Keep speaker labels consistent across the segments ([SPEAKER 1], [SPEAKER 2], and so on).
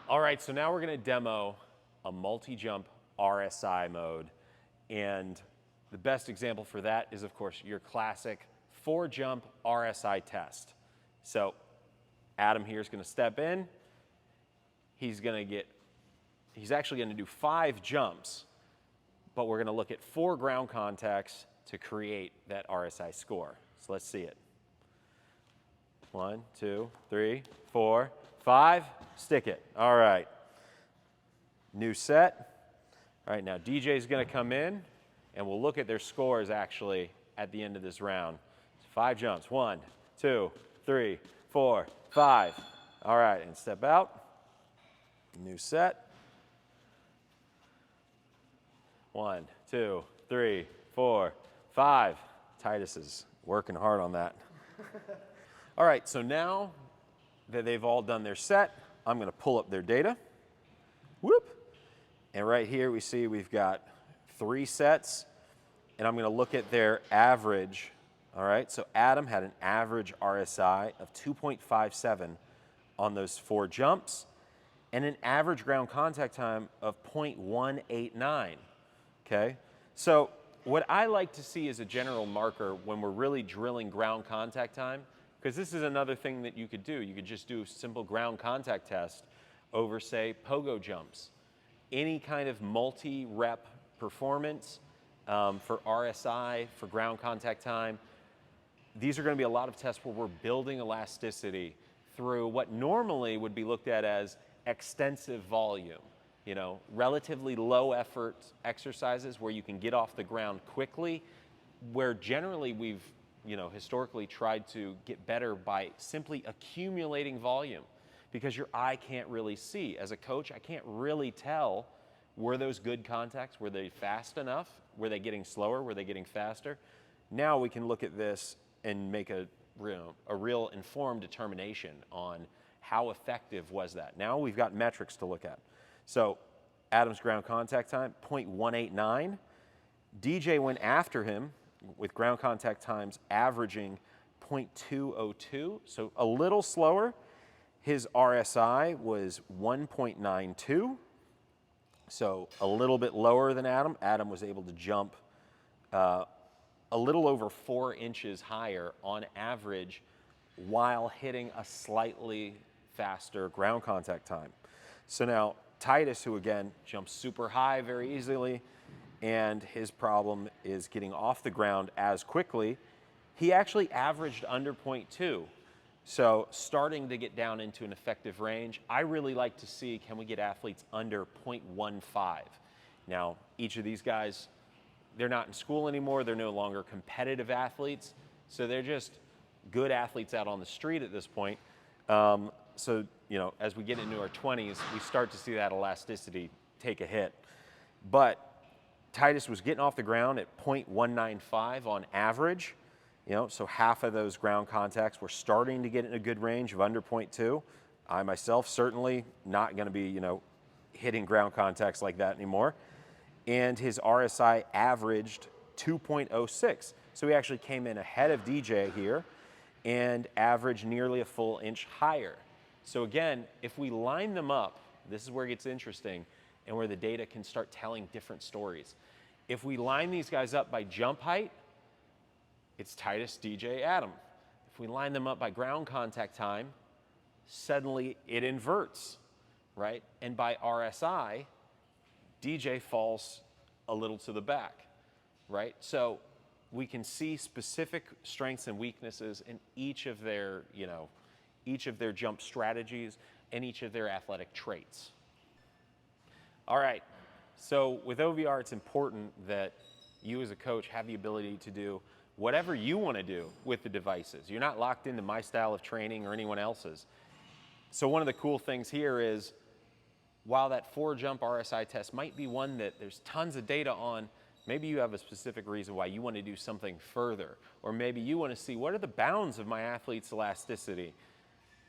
[SPEAKER 1] All right, so now we're gonna demo a multi-jump RSI mode. And the best example for that is, of course, your classic 4-jump RSI test. So Adam here is gonna step in. He's actually gonna do 5 jumps, but we're gonna look at 4 ground contacts to create that RSI score. So let's see it. 1, 2, 3, 4, 5, stick it. All right. New set. All right, now DJ's gonna come in and we'll look at their scores actually at the end of this round. 5 jumps, 1, 2, 3, 4, 5. All right, and step out. New set. 1, 2, 3, 4, 5. Titus is working hard on that. All right, so now that they've all done their set, I'm gonna pull up their data. Whoop. And right here we see we've got 3 sets, and I'm gonna look at their average. All right, so Adam had an average RSI of 2.57 on those 4 jumps, and an average ground contact time of 0.189, okay? So what I like to see as a general marker when we're really drilling ground contact time, because this is another thing that you could do. You could just do a simple ground contact test over, say, pogo jumps. Any kind of multi-rep performance for RSI, for ground contact time. These are going to be a lot of tests where we're building elasticity through what normally would be looked at as extensive volume. You know, relatively low effort exercises where you can get off the ground quickly, where generally we've, historically tried to get better by simply accumulating volume, because your eye can't really see. As a coach, I can't really tell, were those good contacts? Were they fast enough? Were they getting slower? Were they getting faster? Now we can look at this and make a real informed determination on how effective was that. Now we've got metrics to look at. So Adam's ground contact time, 0.189. DJ went after him with ground contact times averaging 0.202, so a little slower. His RSI was 1.92, so a little bit lower than Adam. Adam was able to jump a little over 4 inches higher on average while hitting a slightly faster ground contact time. So now Titus, who again jumps super high very easily, and his problem is getting off the ground as quickly, he actually averaged under 0.2. So starting to get down into an effective range. I really like to see, can we get athletes under 0.15? Now, each of these guys, they're not in school anymore. They're no longer competitive athletes. So they're just good athletes out on the street at this point. So, as we get into our 20s, we start to see that elasticity take a hit. But Titus was getting off the ground at 0.195 on average. So half of those ground contacts were starting to get in a good range of under 0.2. I myself certainly not going to be, hitting ground contacts like that anymore. And his RSI averaged 2.06. So he actually came in ahead of DJ here and averaged nearly a full inch higher. So again, if we line them up, this is where it gets interesting and where the data can start telling different stories. If we line these guys up by jump height, it's Titus, DJ, Adam. If we line them up by ground contact time, suddenly it inverts, right? And by RSI, DJ falls a little to the back, right? So we can see specific strengths and weaknesses in each of their, each of their jump strategies and each of their athletic traits. All right, so with OVR, it's important that you as a coach have the ability to do whatever you want to do with the devices. You're not locked into my style of training or anyone else's. So one of the cool things here is, while that 4-jump RSI test might be one that there's tons of data on, maybe you have a specific reason why you want to do something further, or maybe you want to see what are the bounds of my athlete's elasticity.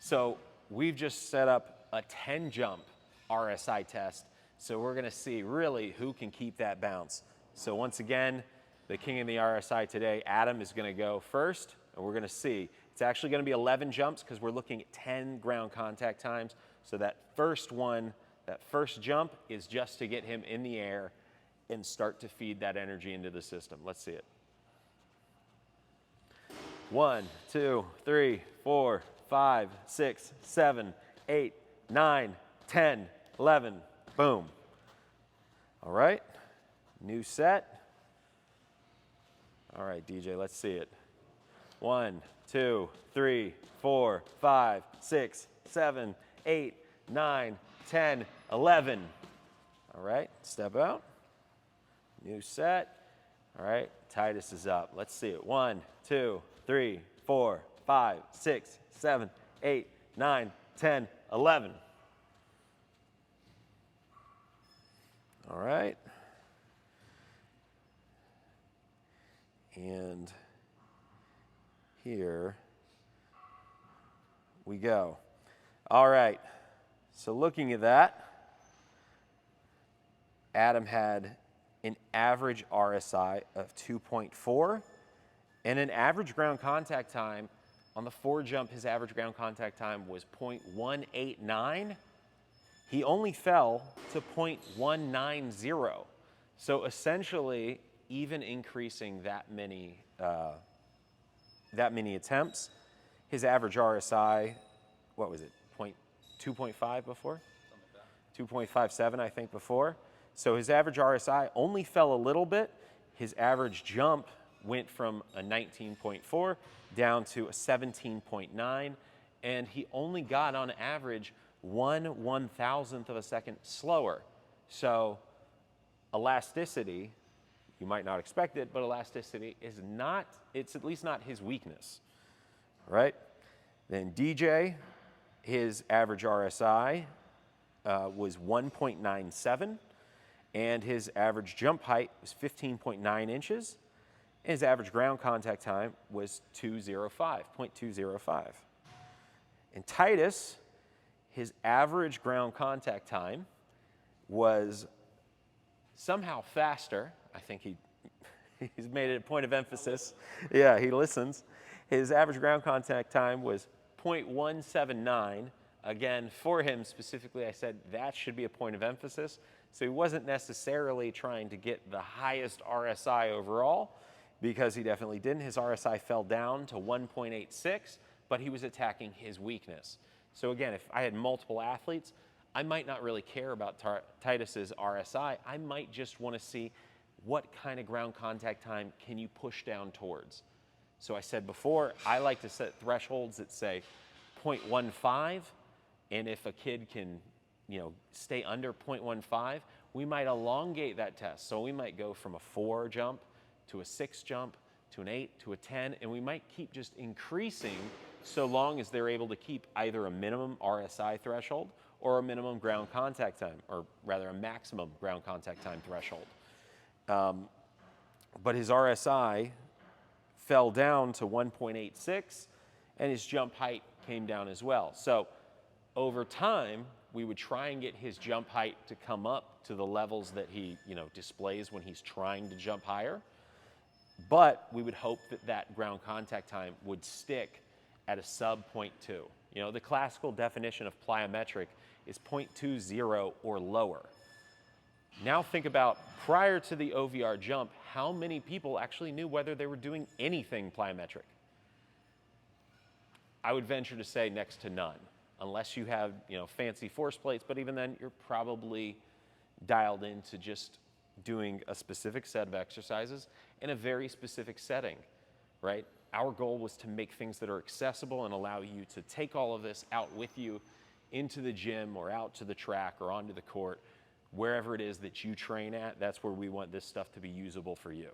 [SPEAKER 1] So we've just set up a 10-jump RSI test, so we're going to see really who can keep that bounce. So once again, the king of the RSI today, Adam, is going to go first, and we're going to see. It's actually going to be 11 jumps because we're looking at 10 ground contact times. So that first one, that first jump is just to get him in the air and start to feed that energy into the system. Let's see it. 1, 2, 3, 4, 5, 6, 7, 8, 9, 10, 11. Boom. All right. New set. All right, DJ, let's see it. 1, 2, 3, 4, 5, 6, 7, 8, 9, 10, 11. All right, step out. New set. All right, Titus is up. Let's see it. 1, 2, 3, 4, 5, 6, 7, 8, 9, 10, 11. All right. And here we go. All right. So looking at that, Adam had an average RSI of 2.4 and an average ground contact time on the 4 jump. His average ground contact time was 0.189. He only fell to 0.190. So essentially, even increasing that many attempts, his average RSI, what was it, 2.5 before? 2.57, I think, before. So his average RSI only fell a little bit. His average jump went from a 19.4 down to a 17.9, and he only got on average 1/1000th of a second slower. So elasticity, you might not expect it, but elasticity is not, it's at least not his weakness, right? Then DJ, his average RSI was 1.97, and his average jump height was 15.9 inches, and his average ground contact time was 0.205. And Titus, his average ground contact time was somehow faster. I think he's made it a point of emphasis. Yeah, he listens. His average ground contact time was 0.179. Again, for him specifically, I said that should be a point of emphasis. So he wasn't necessarily trying to get the highest RSI overall, because he definitely didn't. His RSI fell down to 1.86, but he was attacking his weakness. So again, if I had multiple athletes, I might not really care about Titus's RSI. I might just want to see what kind of ground contact time can you push down towards. So I said before, I like to set thresholds that say 0.15, and if a kid can, stay under 0.15, we might elongate that test. So we might go from a 4 jump to a 6 jump to an 8 to a 10, and we might keep just increasing so long as they're able to keep either a minimum RSI threshold or a minimum ground contact time, or rather a maximum ground contact time threshold. But his RSI fell down to 1.86, and his jump height came down as well. So over time, we would try and get his jump height to come up to the levels that he displays when he's trying to jump higher. But we would hope that that ground contact time would stick at a sub 0.2. The classical definition of plyometric is 0.20 or lower. Now think about, prior to the OVR jump, how many people actually knew whether they were doing anything plyometric? I would venture to say next to none, unless you have fancy force plates, but even then you're probably dialed into just doing a specific set of exercises in a very specific setting, right? Our goal was to make things that are accessible and allow you to take all of this out with you into the gym or out to the track or onto the court, wherever it is that you train at. That's where we want this stuff to be usable for you.